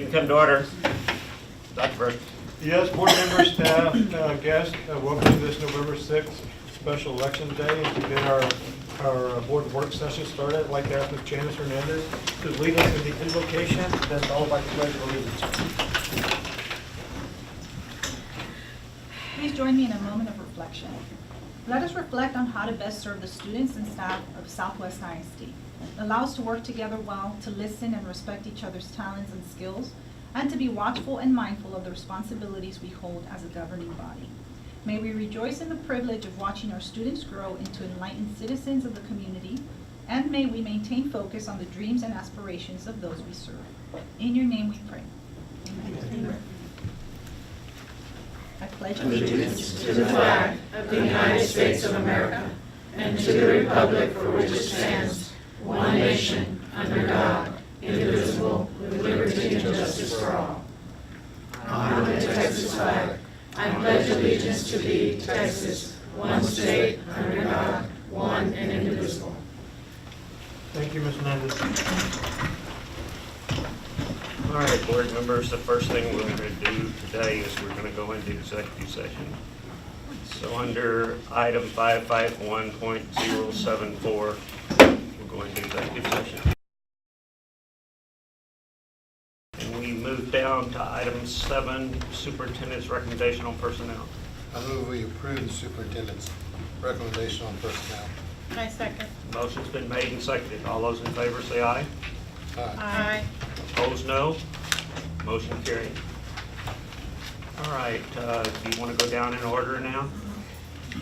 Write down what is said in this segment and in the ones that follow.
Meeting come to order. Dr. Burke. Yes, board members, staff, guests, welcome to this November 6th special election day. And to get our board work session started, I'd like to ask Ms. Janice Hernandez to lead us in the invocation, then followed by the pledge of allegiance. Please join me in a moment of reflection. Let us reflect on how to best serve the students and staff of Southwest ISD. Allow us to work together well, to listen and respect each other's talents and skills, and to be watchful and mindful of the responsibilities we hold as a governing body. May we rejoice in the privilege of watching our students grow into enlightened citizens of the community, and may we maintain focus on the dreams and aspirations of those we serve. In your name we pray. Amen. I pledge allegiance to the flag of the United States of America and to the republic for which it stands, one nation, under God, indivisible, with liberty and justice for all. Honor the Texas flag. I pledge allegiance to thee, Texas, one state, under God, one and indivisible. Thank you, Ms. Hernandez. All right, board members, the first thing we're going to do today is we're going to go into executive session. So under item 551.074, we'll go into executive session. And we move down to item 7, superintendent's recommendation on personnel. I move we approve the superintendent's recommendation on personnel. I second. Motion's been made and seconded. All those in favor say aye. Aye. Opposed, no. Motion carried. All right, do you want to go down in order now?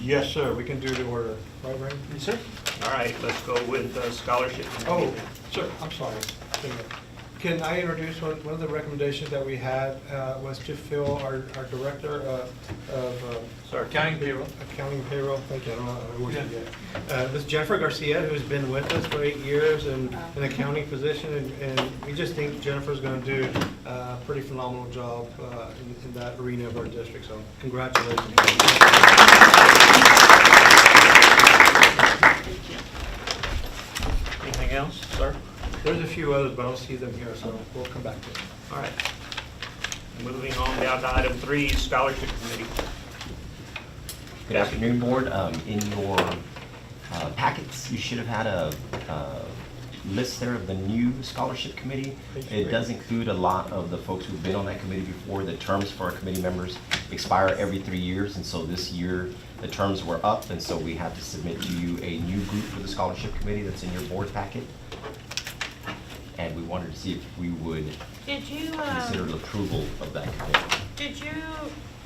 Yes, sir, we can do the order. Right, Ray? Yes, sir. All right, let's go with scholarship. Oh, sir, I'm sorry. Can I introduce one of the recommendations that we had was to fill our director of Accounting payroll. Accounting payroll, thank you, I don't know where she get. This Jennifer Garcia, who's been with us for 8 years in an accounting position, and we just think Jennifer's going to do a pretty phenomenal job in that arena of our district, so congratulations. Anything else, sir? There's a few others, but I don't see them here, so we'll come back to it. All right. Moving on down to item 3, scholarship committee. Good afternoon, Board. In your packets, you should have had a list there of the new scholarship committee. It does include a lot of the folks who've been on that committee before. The terms for our committee members expire every 3 years, and so this year the terms were up, and so we had to submit to you a new group for the scholarship committee that's in your board packet. And we wanted to see if we would Did you, consider the approval of that committee. did you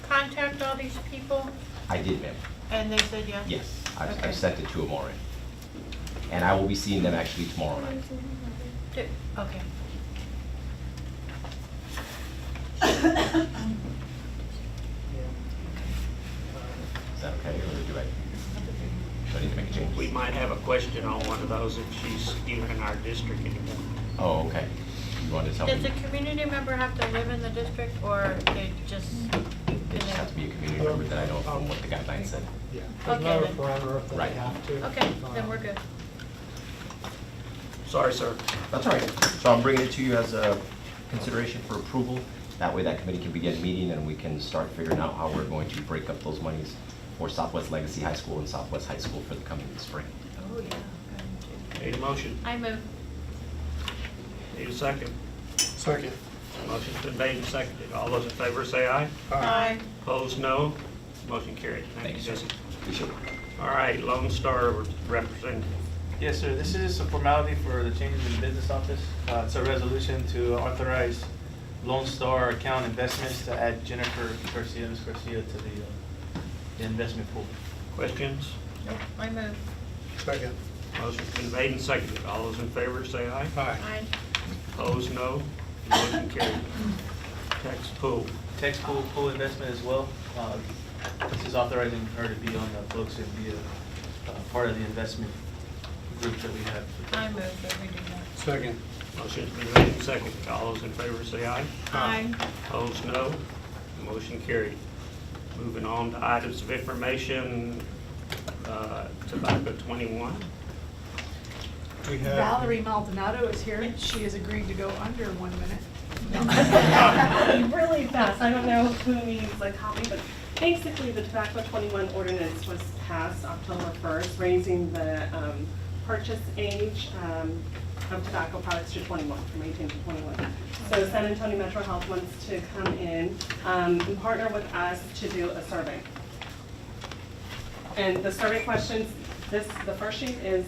contact all these people I did, ma'am. and they said yes? Yes, Okay. I've sent it to them already. And I will be seeing them actually tomorrow night. Okay. Is that okay, or do I need to make a change? We might have a question on one of those if she's even in our district anymore. Oh, okay. You wanted to tell Does me? a community member have to live in the district, or they just? They just have to be a community member that I know from what the guidelines said. Yeah, there's no Okay, then. parameter if they Right. have to. Okay, then we're good. Sorry, sir. That's all right. So I'm bringing it to you as a consideration for approval. That way that committee can begin meeting and we can start figuring out how we're going to break up those monies for Southwest Legacy High School and Southwest High School for the coming spring. Oh, yeah. Need a motion? I move. Need a second? Second. Motion's been made and seconded. All those in favor say aye. Aye. Opposed, no. Motion carried. Thank you, sir. Jesse. Appreciate it. All right, Lone Star representative. Yes, sir. This is a formality for the changes in the business office. It's a resolution to authorize Lone Star Account Investments to add Jennifer Garcia, Ms. Garcia, to the investment pool. Questions? Nope, I move. Second. Motion's been made and seconded. All those in favor say aye. Aye. Opposed, no. Motion carried. Tax pool. Tax pool investment as well. This is authorizing her to be on the books and be a part of the investment group that we have. I move that we do that. Second. Motion's been made and seconded. All those in favor say aye. Aye. Opposed, no. Motion carried. Moving on to items of information, tobacco 21. We have. Valerie Maldonado is here. She has agreed to go under 1 minute. Really fast, I don't know who needs a copy, but basically the Tobacco 21 ordinance was passed October 1st, raising the purchase age of tobacco products to 21, from 18 to 21. So San Antonio Metro Health wants to come in and partner with us to do a survey. And the survey questions, the first sheet is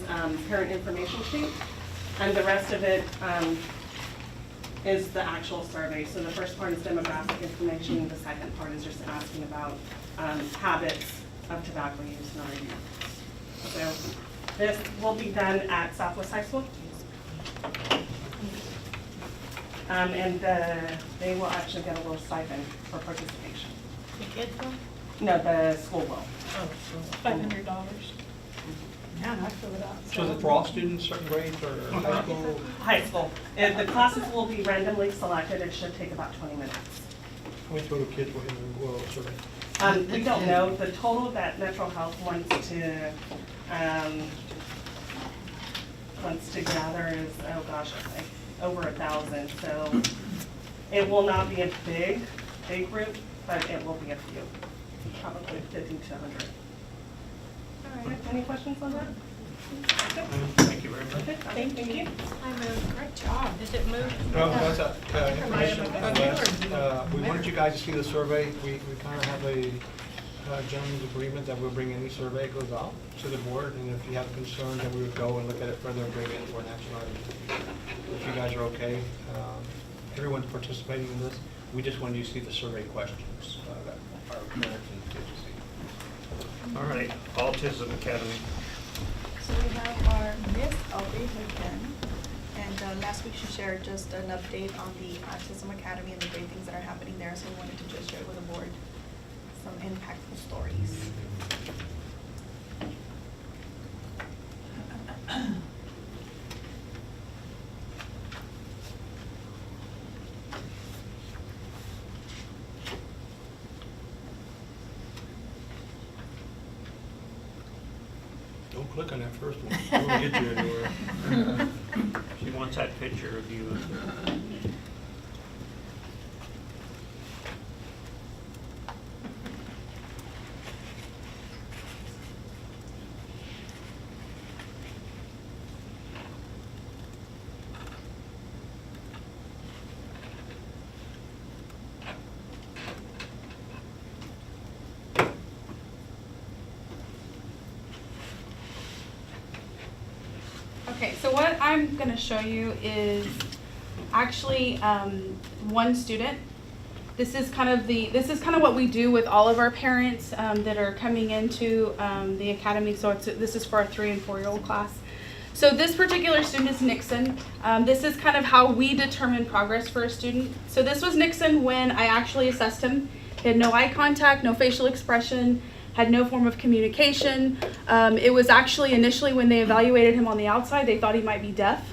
parent information sheet, and the rest of it is the actual survey. So the first part is demographic information, the second part is just asking about habits of tobacco use in our youth. So this will be done at Southwest High School. And they will actually get a little stipend for participation. The kids will? No, the school will. $500. Yeah, I fill it out. So is it for all students, certain grades, or high school? High school. And the classes will be randomly selected. It should take about 20 minutes. How many total kids will survey? We don't know. The total that Metro Health wants to gather is, oh gosh, like over 1,000. So it will not be a big group, but it will be a few, probably 50 to 100. All right, any questions on that? Thank you very much. Okay, thank you. I moved. Great job. Did it move? No, that's information. We wanted you guys to see the survey. We kind of have a gentleman's agreement that we'll bring any survey that goes out to the board, and if you have concerns, then we would go and look at it further and bring it in for an action item. If you guys are okay, everyone's participating in this. We just wanted you to see the survey questions that our parents and kids see. All right, Autism Academy. So we have our Miss Aubrey Hogan, and last week she shared just an update on the Autism Academy and the great things that are happening there, so we wanted to just share with the board some impactful stories. Don't click on that first one. It won't get you anywhere. She wants that picture of you. Okay, so what I'm going to show you is actually one student. This is kind of what we do with all of our parents that are coming into the academy. So this is for our 3- and 4-year-old class. So this particular student is Nixon. This is kind of how we determine progress for a student. So this was Nixon when I actually assessed him. He had no eye contact, no facial expression, had no form of communication. It was actually initially when they evaluated him on the outside, they thought he might be deaf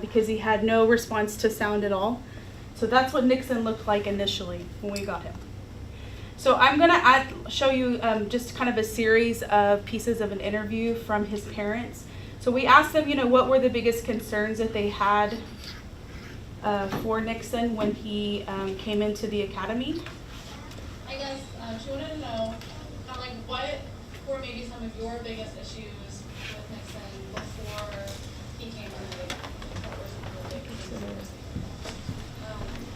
because he had no response to sound at all. So that's what Nixon looked like initially when we got him. So I'm gonna show you just kind of a series of pieces of an interview from his parents. So we asked them, what were the biggest concerns that they had for Nixon when he came into the academy. I guess she wanted to know, what were maybe some of your biggest issues with Nixon before he came into the academy? What were some of the big concerns?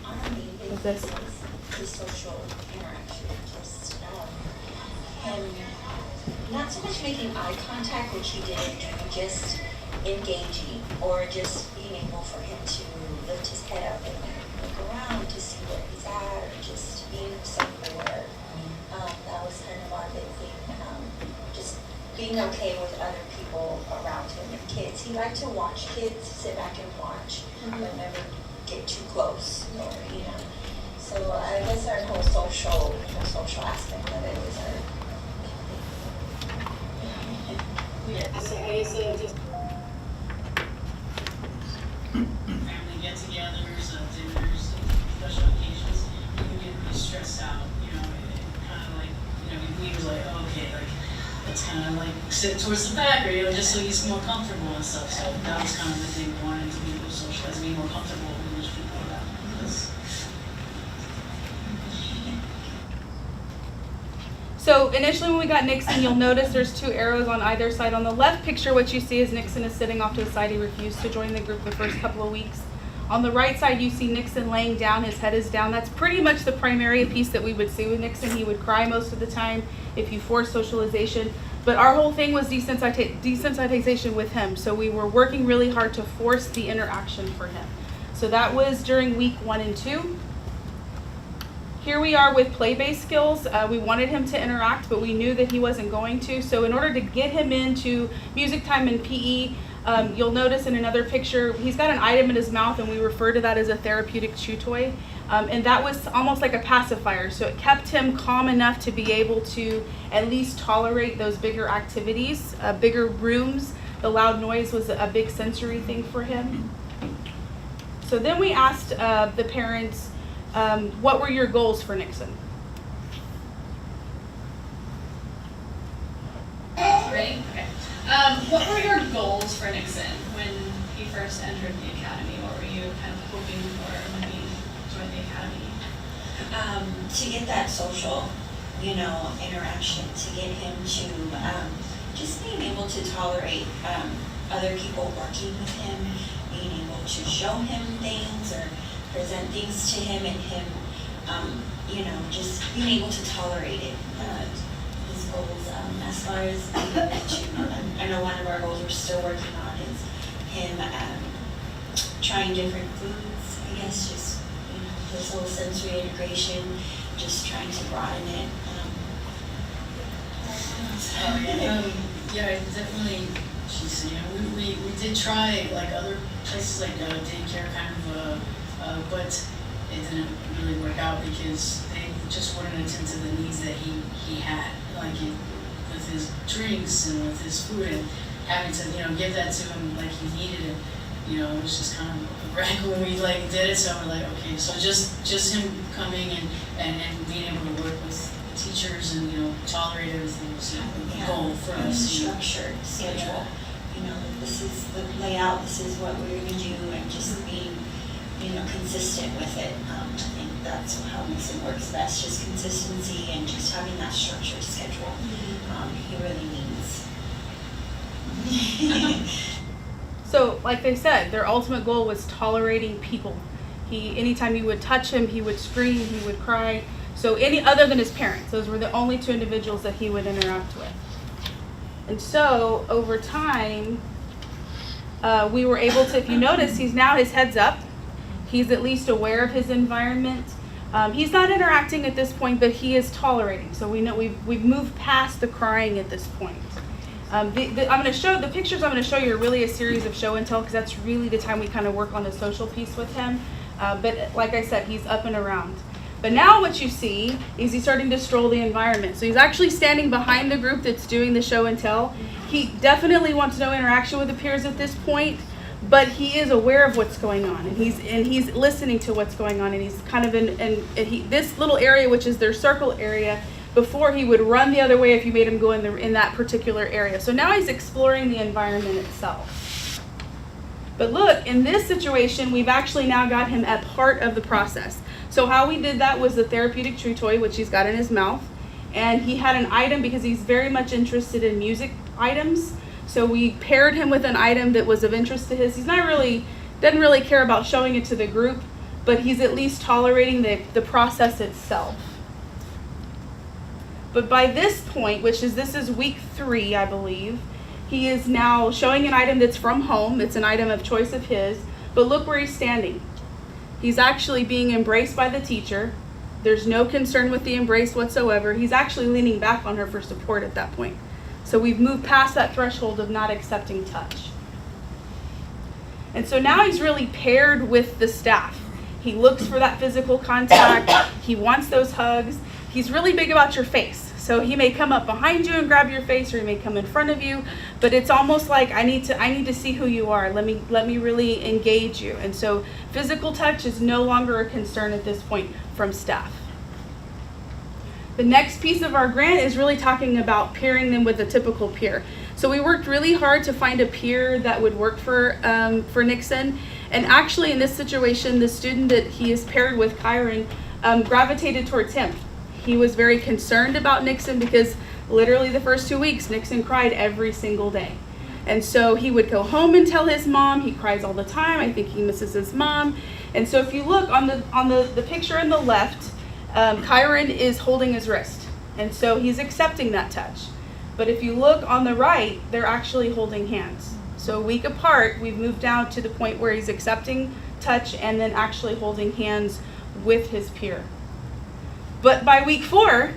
Our main big this was the social interaction, and not so much making eye contact, which he did, just engaging, or just being able for him to lift his head up and look around to see where he's at, or just being self-aware. That was kind of our big thing. Just being okay with other people around him and kids. He liked to watch kids, sit back and watch, but never get too close, or So I guess our whole social aspect of it was our family get-togethers, dinners, special occasions, you can get pretty stressed out, kind of like, we were like, oh, okay, let's kind of like sit towards the back, or, just so he's more comfortable and stuff. So that was kind of the thing we wanted to be able to socialize, be more comfortable with those people around us. So initially when we got Nixon, you'll notice there's 2 arrows on either side. On the left picture, what you see is Nixon is sitting off to the side. He refused to join the group the first couple of weeks. On the right side, you see Nixon laying down. His head is down. That's pretty much the primary piece that we would see with Nixon. He would cry most of the time if you force socialization. But our whole thing was desensitization with him. So we were working really hard to force the interaction for him. So that was during week 1 and 2. Here we are with play-based skills. We wanted him to interact, but we knew that he wasn't going to. So in order to get him into music time and PE, you'll notice in another picture, he's got an item in his mouth, and we refer to that as a therapeutic chew toy. And that was almost like a pacifier. So it kept him calm enough to be able to at least tolerate those bigger activities, bigger rooms. The loud noise was a big sensory thing for him. So then we asked the parents, what were your goals for Nixon? Ready? Okay. What were your goals for Nixon when he first entered the academy? What were you kind of hoping for when he joined the academy? To get that social, interaction, to get him to just being able to tolerate other people working with him, being able to show him things or present things to him, and him, just being able to tolerate it. His goals, as far as being able to, I know one of our goals we're still working on is him trying different foods, I guess, just this whole sensory integration, just trying to broaden it. Yeah, definitely. We did try like other places like daycare kind of, but it didn't really work out because they just wouldn't attend to the needs that he had, with his drinks and with his food, and having to give that to him like he needed it. It was just kind of a wreck when we did it. So we're like, okay, so just him coming and being able to work with teachers and tolerate everything was a goal for us. Structured schedule. This is the layout. This is what we're going to do, and just being consistent with it. I think that's how Nixon works best. Just consistency and just having that structured schedule. He really needs. So, like they said, their ultimate goal was tolerating people. Anytime you would touch him, he would scream, he would cry. So any other than his parents, those were the only 2 individuals that he would interact with. And so, over time, we were able to, if you notice, his head's up. He's at least aware of his environment. He's not interacting at this point, but he is tolerating. So we know we've moved past the crying at this point. The pictures I'm going to show you are really a series of show and tell, because that's really the time we kind of work on the social piece with him. But like I said, he's up and around. But now what you see is he's starting to stroll the environment. So he's actually standing behind the group that's doing the show and tell. He definitely wants no interaction with the peers at this point, but he is aware of what's going on, and he's listening to what's going on, and he's kind of in this little area, which is their circle area. Before, he would run the other way if you made him go in that particular area. So now he's exploring the environment itself. But look, in this situation, we've actually now got him at part of the process. So how we did that was the therapeutic chew toy, which he's got in his mouth. And he had an item because he's very much interested in music items. So we paired him with an item that was of interest to his. Doesn't really care about showing it to the group, but he's at least tolerating the process itself. But by this point, this is week 3, I believe, he is now showing an item that's from home. It's an item of choice of his. But look where he's standing. He's actually being embraced by the teacher. There's no concern with the embrace whatsoever. He's actually leaning back on her for support at that point. So we've moved past that threshold of not accepting touch. And so now he's really paired with the staff. He looks for that physical contact. He wants those hugs. He's really big about your face. So he may come up behind you and grab your face, or he may come in front of you, but it's almost like I need to see who you are. Let me really engage you. And so physical touch is no longer a concern at this point from staff. The next piece of our grant is really talking about pairing them with a typical peer. So we worked really hard to find a peer that would work for Nixon. And actually in this situation, the student that he is paired with, Kyron, gravitated towards him. he was very concerned about Nixon because literally the first 2 weeks, Nixon cried every single day. And so he would go home and tell his mom, he cries all the time, I think he misses his mom. And so if you look on the picture on the left, Kyron is holding his wrist. And so he's accepting that touch. But if you look on the right, they're actually holding hands. So a week apart, we've moved down to the point where he's accepting touch and then actually holding hands with his peer. But by week 4,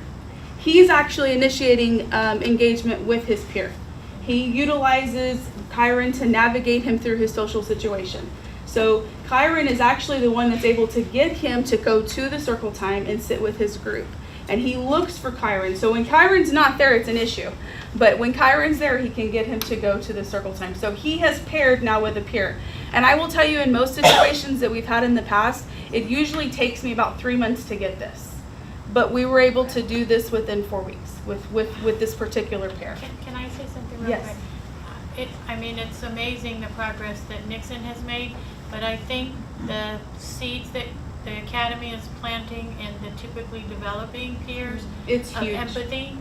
he's actually initiating engagement with his peer. He utilizes Kyron to navigate him through his social situation. So Kyron is actually the one that's able to get him to go to the circle time and sit with his group. And he looks for Kyron. So when Kyron's not there, it's an issue. But when Kyron's there, he can get him to go to the circle time. So he has paired now with a peer. And I will tell you, in most situations that we've had in the past, it usually takes me about 3 months to get this. But we were able to do this within 4 weeks with this particular pair. Can I say something real Yes. quick? I mean, it's amazing the progress that Nixon has made, but I think the seeds that the Academy is planting in the typically developing peers It's of huge. empathy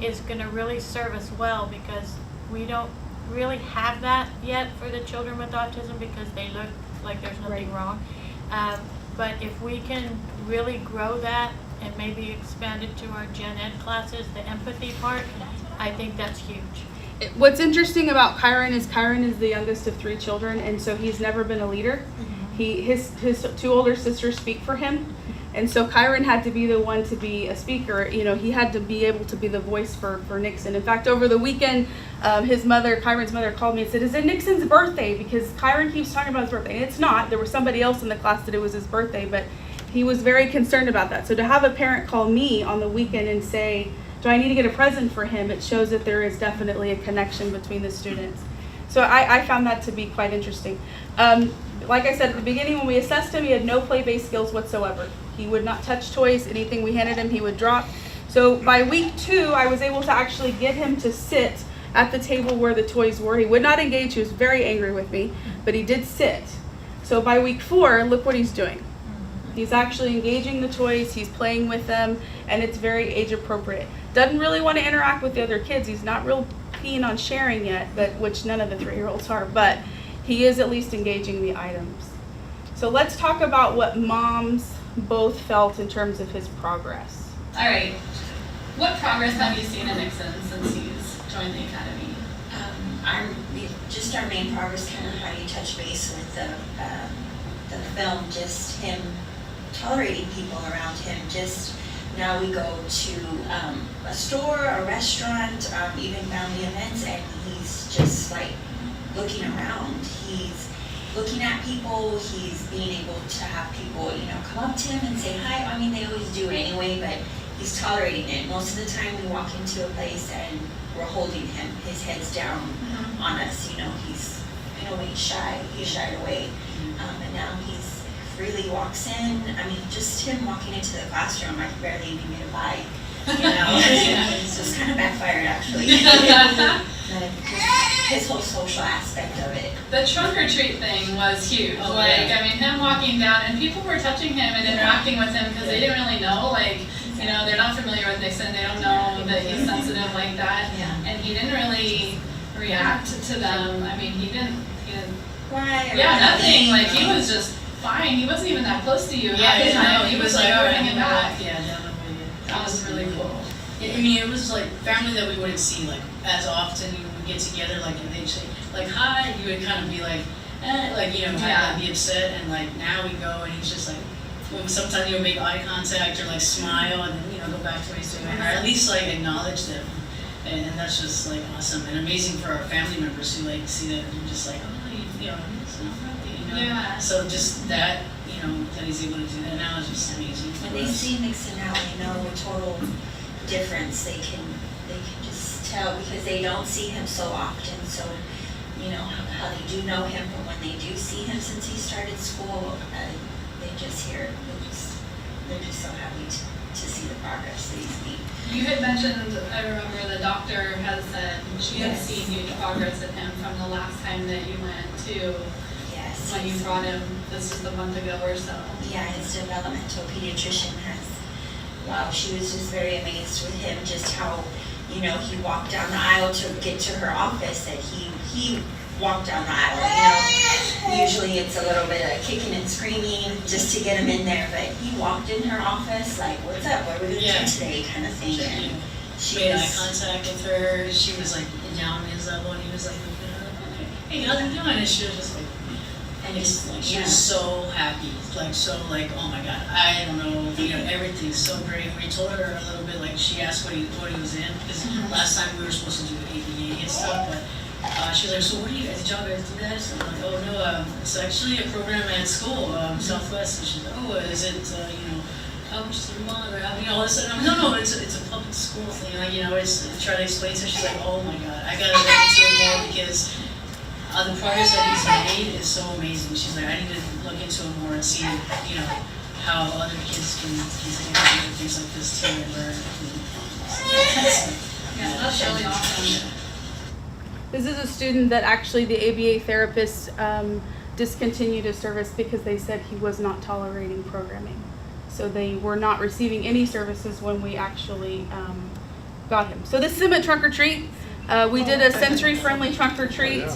is going to really serve us well, because we don't really have that yet for the children with autism because they look like there's nothing wrong. But if we can really grow that and maybe expand it to our gen ed classes, the empathy part, I think that's huge. What's interesting about Kyron is the youngest of 3 children, and so he's never been a leader. His 2 older sisters speak for him, and so Kyron had to be the one to be a speaker. You know, he had to be able to be the voice for Nixon. In fact, over the weekend, Kyron's mother called me and said, "Is it Nixon's birthday?" Because Kyron keeps talking about his birthday, and it's not. There was somebody else in the class that it was his birthday, but he was very concerned about that. So to have a parent call me on the weekend and say, "Do I need to get a present for him?" it shows that there is definitely a connection between the students. So I found that to be quite interesting. Like I said at the beginning, when we assessed him, he had no play-based skills whatsoever. He would not touch toys. Anything we handed him, he would drop. So by week 2, I was able to actually get him to sit at the table where the toys were. He would not engage. He was very angry with me, but he did sit. So by week 4, look what he's doing. He's actually engaging the toys, he's playing with them, and it's very age appropriate. Doesn't really want to interact with the other kids. He's not real keen on sharing yet, but which none of the 3-year-olds are, but he is at least engaging the items. So let's talk about what moms both felt in terms of his progress. All right. What progress have you seen in Nixon since he's joined the academy? Our main progress, kind of how you touch base with the film, just him tolerating people around him. Just now we go to a store, a restaurant, even family events, and he's just like looking around. He's looking at people. He's being able to have people, come up to him and say hi. I mean, they always do anyway, but he's tolerating it. Most of the time we walk into a place and we're holding him. His head's down on us. He's shy. He shied away. And now he's freely walks in. I mean, just him walking into the classroom, I can barely even get by. So it's kind of backfired, actually. His whole social aspect of it. The trunk or treat thing was huge. Him walking down and people were touching him and interacting with him because they didn't really know, they're not familiar with Nixon. They don't know that he's sensitive like that. And he didn't really react to them. I mean, he didn't Right. Nothing. He was just fine. He wasn't even that close to you. He was hanging back. Yeah, definitely. That was really cool. I mean, it was like family that we wouldn't see as often. We would get together and they'd say hi. You would kind of be be upset, and now we go and he's just sometimes he'll make eye contact or smile and then go back to what he's doing, or at least acknowledge them, and that's just awesome and amazing for our family members who see that and just it's not healthy, Yeah. So just that that he's able to do that now is just amazing. When they see Nixon now, they know a total difference. They can just tell because they don't see him so often. So, how they do know him, but when they do see him since he started school, they're just so happy to see the progress that he's made. You had mentioned, I remember the doctor has said she had Yes. seen huge progress in him from the last time that you went to Yes. when you brought him, this was a month ago or so. Yeah, his developmental pediatrician has wow, she was just very amazed with him, just how, you know, he walked down the aisle to get to her office, that he walked down the aisle, you know. Usually it's a little bit of kicking and screaming just to get him in there, but he walked in her office like, what's up, what are we gonna do today, kind of thing. And she made eye was, contact with her. She was like down on his level, and he was like, "Hey, how's it doing?" And she was just like, and it's like she was so happy, like so like, oh my god, I don't know, you know, everything's so great. We told her a little bit, like she asked what he was in, because last time we were supposed to do ABA and stuff, but she was like, so what do you guys, did y'all guys do that? So I'm like, oh no, it's actually a program at school, Southwest. And she's like, oh, is it, you know, how much is your mom, or how, you know, all this stuff. I'm like, no, it's a public school thing, like, you know, it's try to explain to her. She's like, oh my god, I gotta look into it more, because the progress that he's made is so amazing. She's like, I need to look into it more and see, you know, how other kids can do things like this too and learn. Yeah, that's really awesome. This is a student that actually the ABA therapist discontinued his service because they said he was not tolerating programming. So they were not receiving any services when we actually got him. So this is him at Trunk or Treat. We did a sensory-friendly trunk or treat.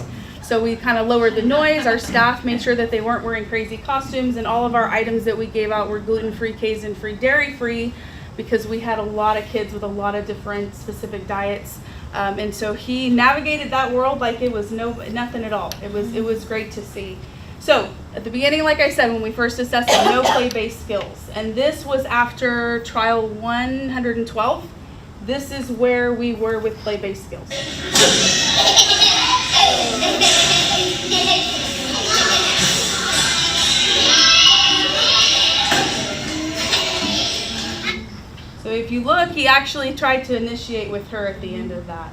So we kind of lowered the noise. Our staff made sure that they weren't wearing crazy costumes, and all of our items that we gave out were gluten-free, casein-free, dairy-free, because we had a lot of kids with a lot of different specific diets. And so he navigated that world like it was nothing at all. It was great to see. So at the beginning, like I said, when we first assessed him, no play-based skills. And this was after trial 112. This is where we were with play-based skills. So if you look, he actually tried to initiate with her at the end of that.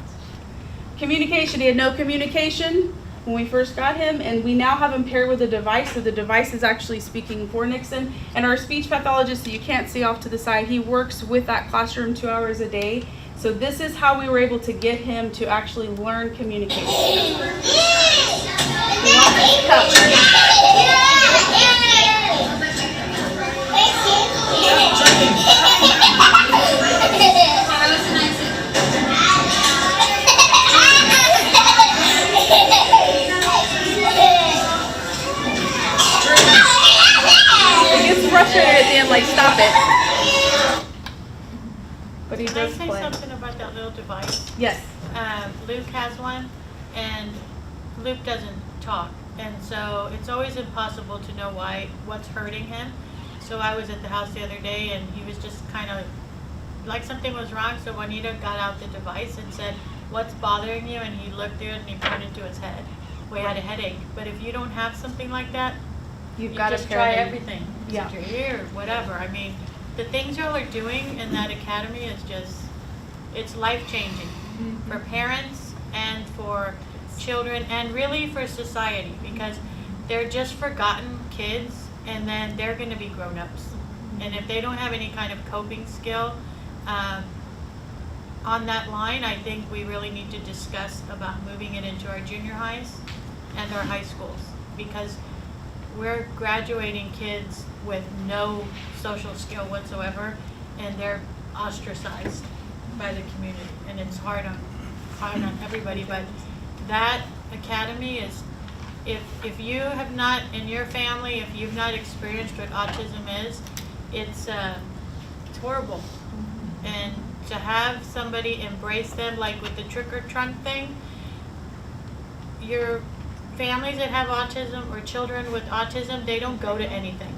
Communication, he had no communication when we first got him, and we now have him paired with a device, so the device is actually speaking for Nixon. And our speech pathologist that you can't see off to the side, he works with that classroom 2 hours a day. So this is how we were able to get him to actually learn communication. He wants his cup. He gets frustrated at the end, like, stop it. But he Can I does say play. something about that little device? Yes. Luke has one, and Luke doesn't talk, and so it's always impossible to know what's hurting him. So I was at the house the other day, and he was just kind of like something was wrong. So Juanita got out the device and said, "What's bothering you?" And he looked through it and he pointed to his head. We had a headache, but if you don't have something like that, you You've got to just try everything. Yeah. Your ear, whatever. I mean, the things y'all are doing in that academy is just, it's life-changing for parents and for children and really for society, because they're just forgotten kids and then they're going to be grown-ups. And if they don't have any kind of coping skill on that line, I think we really need to discuss about moving it into our junior highs and our high schools, because we're graduating kids with no social skill whatsoever, and they're ostracized by the community, and it's hard on everybody. But that academy is, if you have not, in your family, if you've not experienced what autism is, it's horrible. And to have somebody embrace them, like with the trick or trunk thing, your families that have autism or children with autism, they don't go to anything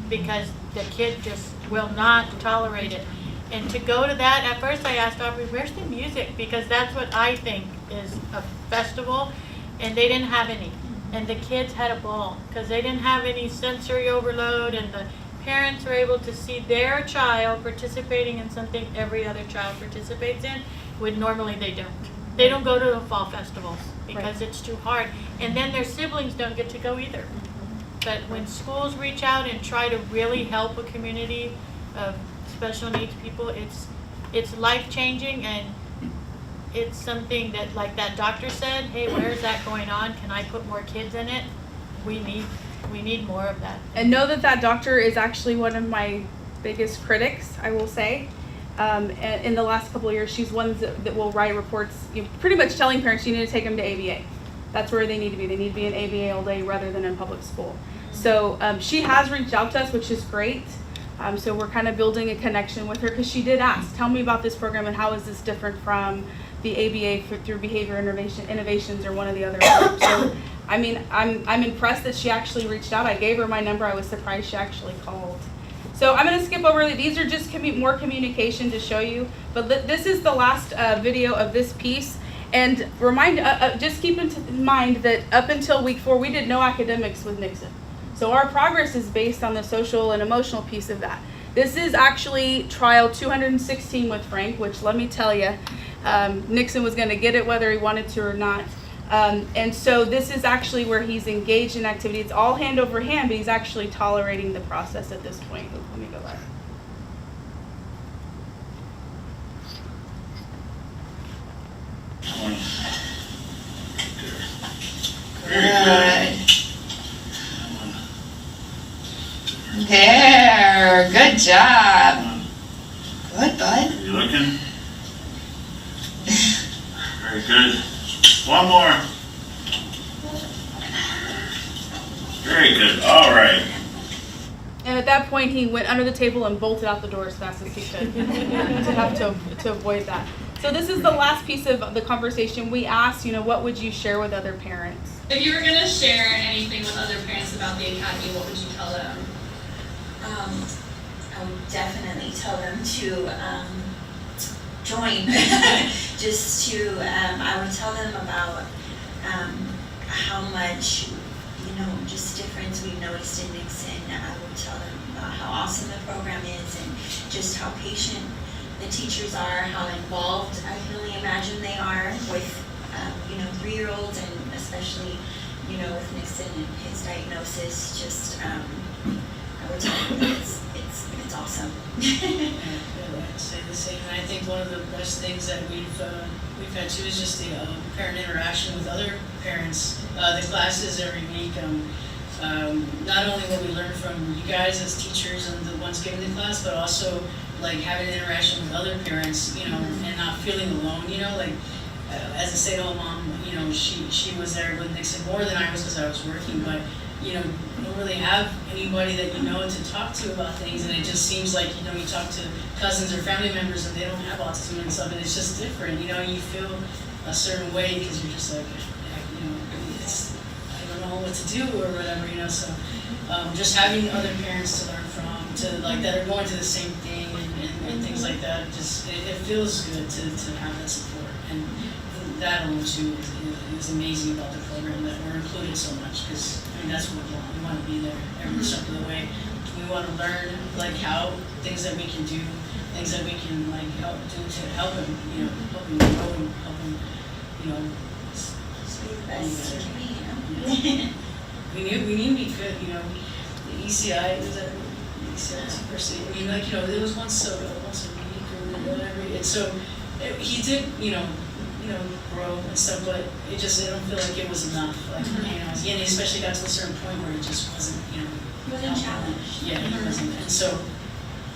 because the kid just will not tolerate it. And to go to that, at first I asked Aubrey, where's the music? Because that's what I think is a festival, and they didn't have any. And the kids had a ball because they didn't have any sensory overload, and the parents were able to see their child participating in something every other child participates in, when normally they don't. They don't go to the fall festivals because it's too hard. And then their siblings don't get to go either. But when schools reach out and try to really help a community of special needs people, it's life-changing, and it's something that, like that doctor said, hey, where's that going on? Can I put more kids in it? We need more of that. And know that that doctor is actually one of my biggest critics, I will say. And in the last couple of years, she's one that will write reports, pretty much telling parents you need to take them to ABA. That's where they need to be. They need to be in ABA all day rather than in public school. So she has reached out to us, which is great. So we're kind of building a connection with her because she did ask, tell me about this program and how is this different from the ABA through Behavior Innovations or one of the other programs. So I mean, I'm impressed that she actually reached out. I gave her my number. I was surprised she actually called. So I'm going to skip over. These are just more communication to show you. But this is the last video of this piece. And just keep in mind that up until week 4, we did no academics with Nixon. So our progress is based on the social and emotional piece of that. This is actually trial 216 with Frank, which let me tell you, Nixon was going to get it whether he wanted to or not. And so this is actually where he's engaged in activity. It's all hand over hand, but he's actually tolerating the process at this point. Let me go back. Good. There. Good job. Good, bud. You looking? Very good. One more. Very good. All right. And at that point, he went under the table and bolted out the door as fast as he could to avoid that. So this is the last piece of the conversation. We asked, what would you share with other parents? If you were going to share anything with other parents about the academy, what would you tell them? I would definitely tell them to join. Just to, I would tell them about how much, just difference we've noticed in Nixon. I would tell them about how awesome the program is and just how patient the teachers are, how involved I can only imagine they are with, 3-year-olds, and especially, with Nixon and his diagnosis. Just, I would tell them that it's awesome. I'd say the same. And I think one of the best things that we've had too is just the parent interaction with other parents. The classes every week. Not only what we learn from you guys as teachers and the ones giving the class, but also like having an interaction with other parents, and not feeling alone. As a stay-at-home mom, she was there with Nixon more than I was because I was working, but you don't really have anybody that to talk to about things, and it just seems like you talk to cousins or family members and they don't have autism and stuff, and it's just different. You feel a certain way because you're just like, I don't know what to do or whatever. So just having other parents to learn from, that are going to the same thing and things like that, it feels good to have that support. And that alone too is amazing about the program, that we're included so much, because that's what we want. We want to be there every step of the way. We want to learn how things that we can do, things that we can help do to help him, help him grow and help him, Be the best you can be, We need to be fit, the ECI, was that ECI person? It was once a week or whatever, and so he did, grow and stuff, but I don't feel like it was enough. And he especially got to a certain point where it just wasn't, He wasn't challenged. Yeah, he wasn't. And so,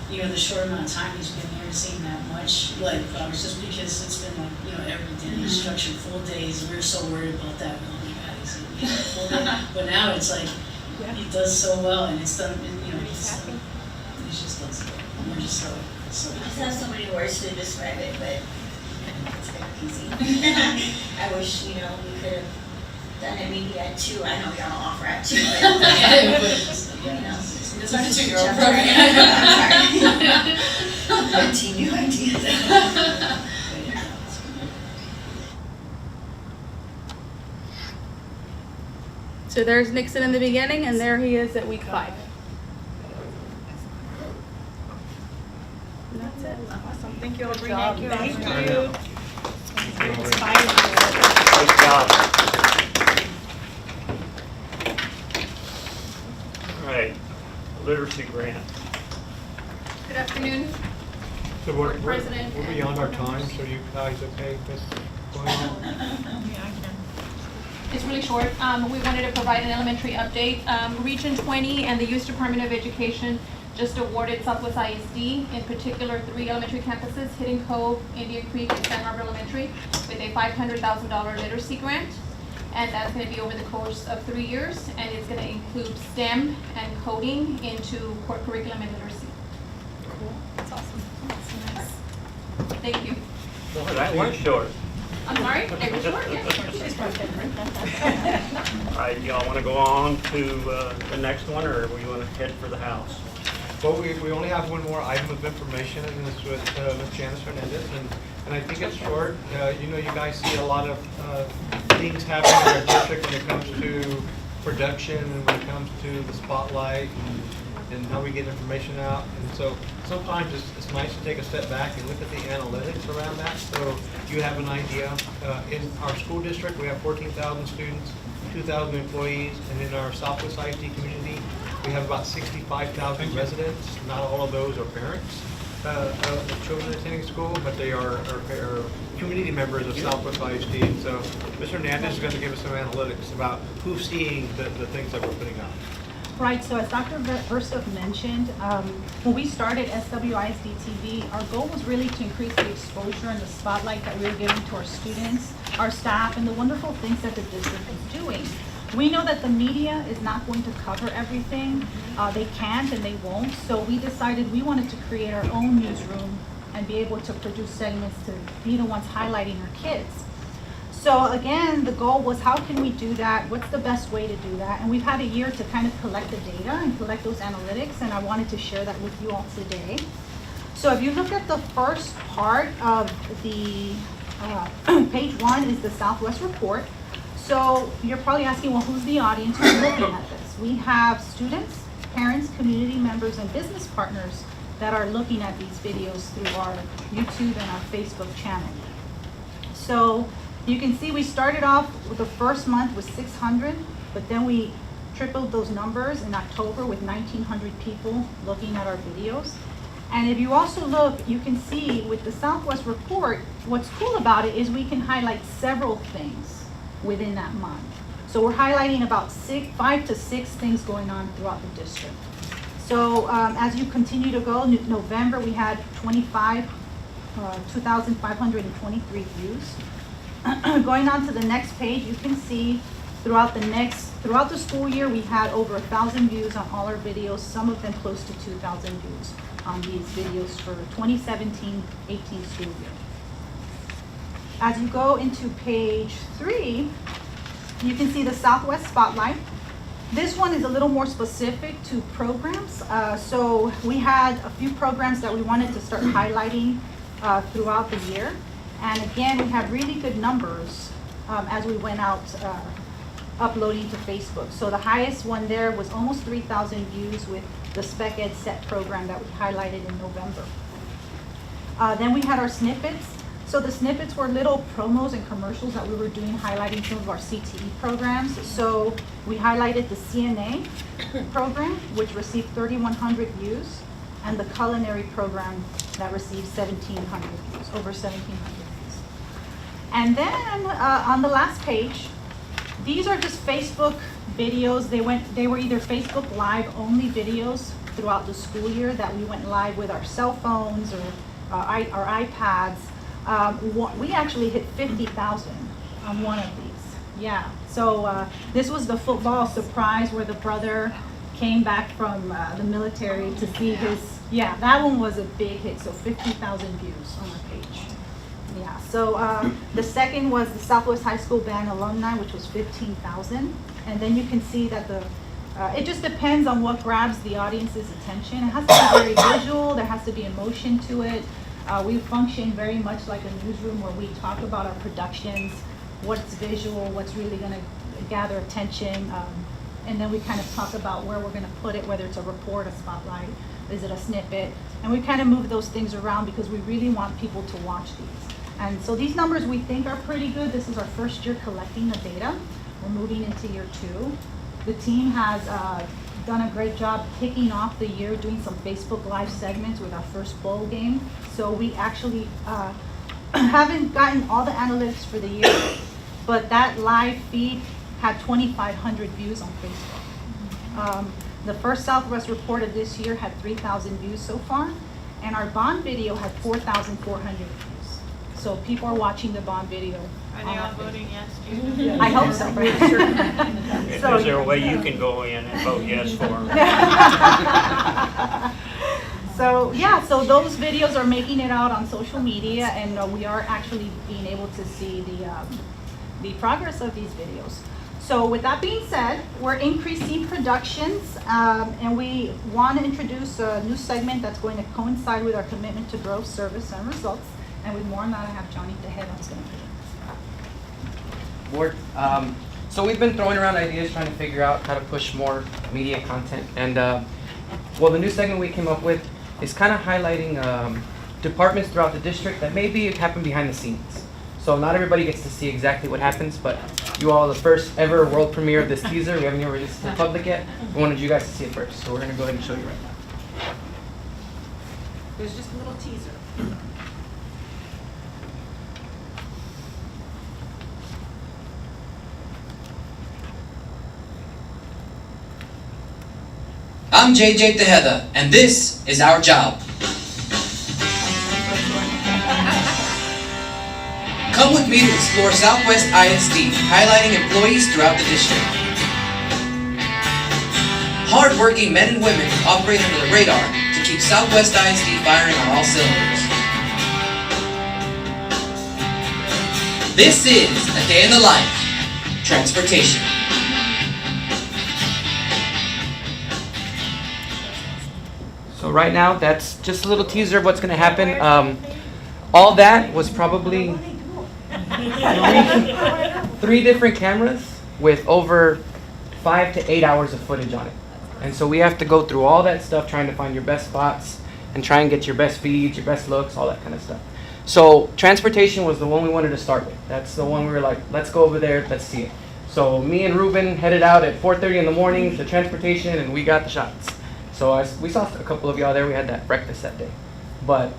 the short amount of time he's been here, seeing that much, flowers, just because it's been every day, structured full days. We were so worried about that. Oh my God, he's gonna be full day. But now it's he does so well, and it's done. He just does it. We're just so. I just have so many words to describe it, but it's very easy. I wish, we could have done it maybe at 2. I know we don't offer at 2, but, It's not a 2-year-old program. I'm sorry. 13 new ideas. So there's Nixon in the beginning, and there he is at week 5. And that's it. Awesome. Thank you, Aubrey. Thank you. Thank Thank you. Great job. All right, literacy grant. Good afternoon. So Board President we're beyond our time, so you guys okay with going on? It's really short. We wanted to provide an elementary update. Region 20 and the U.S. Department of Education just awarded Southwest ISD, in particular 3 elementary campuses, Hidden Cove, Indian Creek, and San Harbor Elementary, with a $500,000 literacy grant. And that's going to be over the course of 3 years, and it's going to include STEM and coding into core curriculum and literacy. Cool, that's awesome. That's nice. Thank you. Boy, that was short. I'm sorry, it was short, yes. She's probably All right, y'all want to go on to the next one, or we want to head for the house? Well, we only have one more item of information, and it's with Ms. Janice Hernandez, and I think it's short. You know, you guys see a lot of things happening in our district when it comes to production and when it comes to the spotlight and how we get information out. And so sometimes it's nice to take a step back and look at the analytics around that, so you have an idea. In our school district, we have 14,000 students, 2,000 employees, and in our Southwest ISD community, we have about 65,000 residents. Not all of those are parents of children attending school, but they are community members of Southwest ISD. And so Ms. Hernandez is going to give us some analytics about who's seeing the things that we're putting out. Right, so as Dr. Verstov mentioned, when we started SWISD TV, our goal was really to increase the exposure and the spotlight that we were giving to our students, our staff, and the wonderful things that the district is doing. We know that the media is not going to cover everything. They can't and they won't, so we decided we wanted to create our own newsroom and be able to produce segments to be the ones highlighting our kids. So again, the goal was how can we do that? What's the best way to do that? And we've had a year to kind of collect the data and collect those analytics, and I wanted to share that with you all today. So if you look at the first part of the page 1 is the Southwest report. So you're probably asking, well, who's the audience who's looking at this? We have students, parents, community members, and business partners that are looking at these videos through our YouTube and our Facebook channel. So you can see we started off with the first month with 600, but then we tripled those numbers in October with 1,900 people looking at our videos. And if you also look, you can see with the Southwest report, what's cool about it is we can highlight several things within that month. So we're highlighting about 5 to 6 things going on throughout the district. So as you continue to go, November we had 2,523 views. Going on to the next page, you can see throughout the school year, we had over 1,000 views on all our videos, some of them close to 2,000 views on these videos for 2017-18 school year. As you go into page 3, you can see the Southwest Spotlight. This one is a little more specific to programs. So we had a few programs that we wanted to start highlighting throughout the year. And again, we have really good numbers as we went out uploading to Facebook. So the highest one there was almost 3,000 views with the Spec Ed Set program that we highlighted in November. Then we had our snippets. So the snippets were little promos and commercials that we were doing highlighting some of our CTE programs. So we highlighted the CNA program, which received 3,100 views, and the culinary program that received 1,700 views, over 1,700 views. And then on the last page, these are just Facebook videos. They were either Facebook Live only videos throughout the school year that we went live with our cell phones or our iPads. We actually hit 50,000 on one of these. Yeah. So this was the football surprise where the brother came back from the military to see his. Yeah, that one was a big hit. So 50,000 views on our page. Yeah. So the second was the Southwest High School Band alumni, which was 15,000. And then you can see that it just depends on what grabs the audience's attention. It has to be very visual. There has to be emotion to it. We function very much like a newsroom where we talk about our productions, what's visual, what's really going to gather attention, and then we kind of talk about where we're going to put it, whether it's a report, a spotlight, is it a snippet, and we kind of move those things around because we really want people to watch these. And so these numbers we think are pretty good. This is our first year collecting the data. We're moving into year 2. The team has done a great job kicking off the year doing some Facebook Live segments with our first bowl game. So we actually haven't gotten all the analytics for the year, but that live feed had 2,500 views on Facebook. The first Southwest report of this year had 3,000 views so far, and our bond video had 4,400 views. So people are watching the bond video. Are they all voting yes, too? I hope so. Is there a way you can go in and vote yes for them? So yeah, so those videos are making it out on social media, and we are actually being able to see the progress of these videos. So with that being said, we're increasing productions, and we want to introduce a new segment that's going to coincide with our commitment to growth, service, and results. And with more on that, I have Johnny Tejeda who's going to present. Board. So we've been throwing around ideas trying to figure out how to push more media content. And well, the new segment we came up with is kind of highlighting departments throughout the district that maybe happen behind the scenes. So not everybody gets to see exactly what happens, but you all, the first ever world premiere of this teaser, we haven't even released it to the public yet. We wanted you guys to see it first, so we're going to go ahead and show you right now. There's just a little teaser. I'm JJ Tejeda, and this is our job. Come with me to explore Southwest ISD, highlighting employees throughout the district. Hard-working men and women who operate under the radar to keep Southwest ISD firing on all cylinders. This is a day in the life. Transportation. So right now, that's just a little teaser of what's going to happen. All that was probably three different cameras with over 5 to 8 hours of footage on it. And so we have to go through all that stuff, trying to find your best spots and try and get your best feeds, your best looks, all that kind of stuff. So transportation was the one we wanted to start with. That's the one we were like, let's go over there, let's see it. So me and Ruben headed out at 4:30 in the morning to transportation, and we got the shots. So we saw a couple of y'all there. We had that breakfast that day. But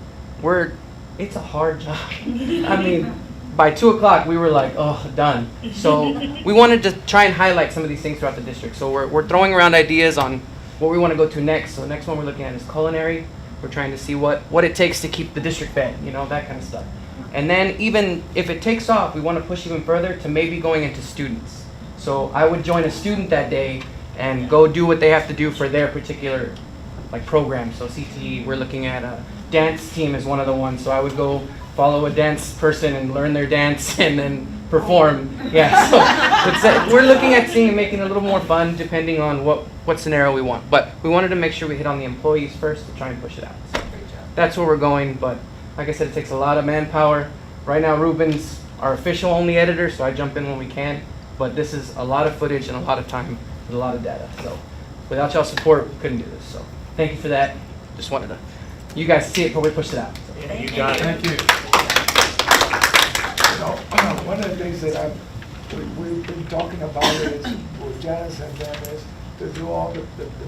it's a hard job. I mean, by 2 o'clock, we were like, oh, done. So we wanted to try and highlight some of these things throughout the district. So we're throwing around ideas on what we want to go to next. So the next one we're looking at is culinary. We're trying to see what it takes to keep the district fed, that kind of stuff. And then even if it takes off, we want to push even further to maybe going into students. So I would join a student that day and go do what they have to do for their particular program. So CTE, we're looking at a dance team is one of the ones. So I would go follow a dance person and learn their dance and then perform. Yeah, so we're looking at making it a little more fun depending on what scenario we want. But we wanted to make sure we hit on the employees first to try and push it out. So that's where we're going. But like I said, it takes a lot of manpower. Right now, Ruben's our official only editor, so I jump in when we can. But this is a lot of footage and a lot of time with a lot of data. So without y'all's support, we couldn't do this. So thank you for that. Just wanted you guys to see it before we push it out. So. Yeah, you got it. Thank you. One of the things that we've been talking about is, with Janice and them, is to do all the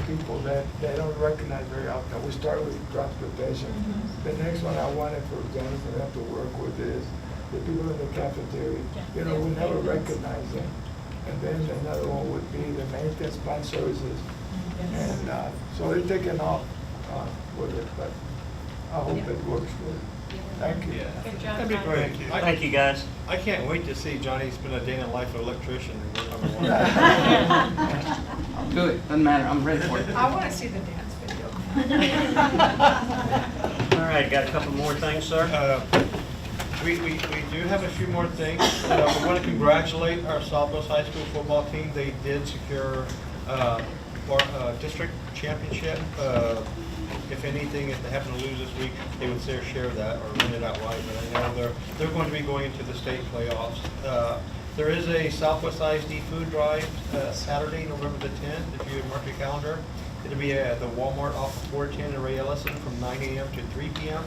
people that they don't recognize very often. We start with transportation. The next one I wanted for Janice and them to work with is the people in the cafeteria. We never recognize them. And then another one would be the maintenance plant services. And so they're taking off with it, but I hope it works good. Thank you. Good job. That'd be great. Thank you, guys. I can't wait to see Johnny spend a day in the life of electrician. I'll do it. Doesn't matter. I'm ready for it. I want to see the dance video. All right, got a couple more things, sir? We do have a few more things. We want to congratulate our Southwest High School football team. They did secure district championship. If anything, if they happen to lose this week, they would share that or win it outright. But I know they're going to be going into the state playoffs. There is a Southwest ISD food drive Saturday, November the 10th. If you mark your calendar, it'll be at the Walmart off of 410 in Ray Ellison from 9 a.m. to 3 p.m.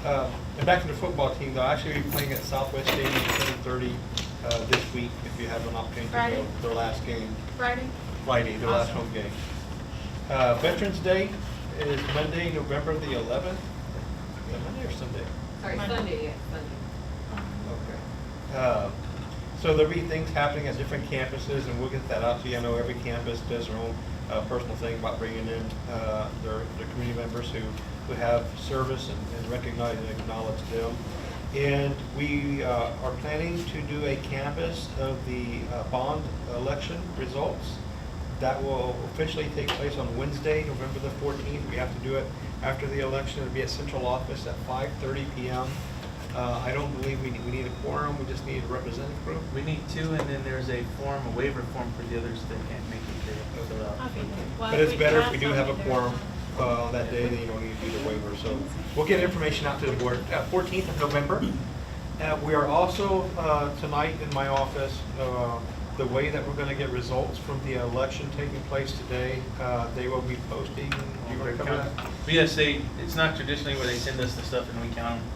And back to the football team, they'll actually be playing at Southwest Stadium at 7:30 this week. If you have an opportunity to go their last game. Friday, their last home game. Veterans Day is Monday, November the 11th. Is it Monday or Sunday? Sorry, Sunday, yeah, Sunday. Okay. So there'll be things happening at different campuses, and we'll get that out to you. I know every campus does their own personal thing about bringing in their community members who have service and recognize and acknowledge them. And we are planning to do a canvass of the bond election results. That will officially take place on Wednesday, November the 14th. We have to do it after the election. It'll be at central office at 5:30 p.m. I don't believe we need a quorum. We just need a representative group. We need two, and then there's a form, a waiver form for the others that can't make it. They fill it out. But it's better if we do have a quorum on that day, then you don't need to do the waiver. So we'll get information out to the board. 14th of November. We are also, tonight in my office, the way that we're going to get results from the election taking place today, they will be posting. Do you want to cover that? But yes, it's not traditionally where they send us the stuff and we count them.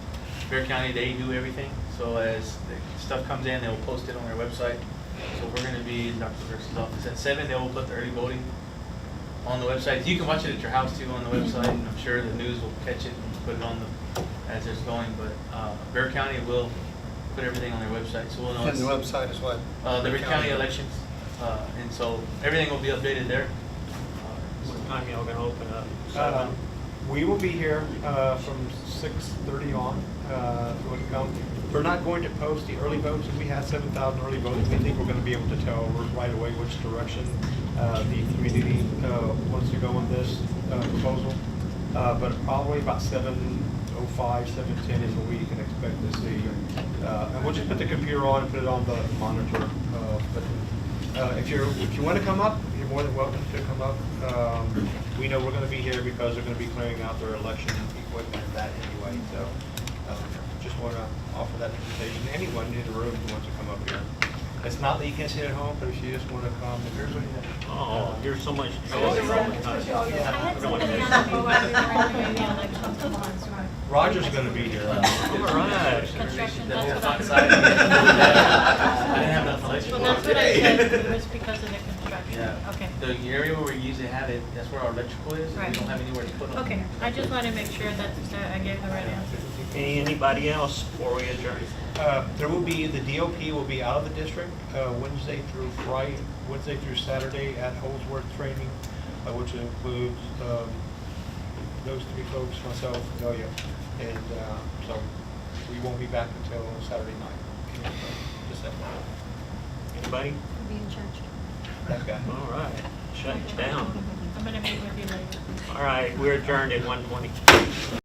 Bear County, they do everything. So as the stuff comes in, they'll post it on their website. So we're going to be in Dr. Versus office at 7. They will put the early voting on the website. You can watch it at your house too on the website. And I'm sure the news will catch it and put it on as it's going. But Bear County will put everything on their website, so we'll know. And the website is what? The Bear County elections, and so everything will be updated there. What time y'all gonna open up? We will be here from 6:30 on. If you want to come. We're not going to post the early votes. If we had 7,000 early votes, we think we're going to be able to tell right away which direction the community wants to go on this proposal. But probably about 7:05, 7:10 is what we can expect to see. And we'll just put the computer on and put it on the monitor. If you want to come up, you're more than welcome to come up. We know we're going to be here because they're going to be clearing out their election equipment and that anyway. So just want to offer that invitation to anyone in the room who wants to come up here. It's not that you can't sit at home, but if you just want to come, if everybody. Oh, you're so much. Roger's going to be here. All right. Construction, The whole that's what outside. I. I didn't have enough electrical. Well, that's what I said, it was because of the construction. Yeah. Okay. The area where we usually have it, that's where our electrical is. Right. We don't have anywhere to put them. Okay, I just wanted to make sure that I gave the right answer. Anybody else before we adjourn? There will be, the DOP will be out of the district Wednesday through Saturday at Holsworth training, which includes those three folks, myself, Delia. And so we won't be back until Saturday night. Just that. Anybody? Be in church. That guy. All right, shut it down. I'm gonna meet with you later. All right, we're adjourned at 1:20.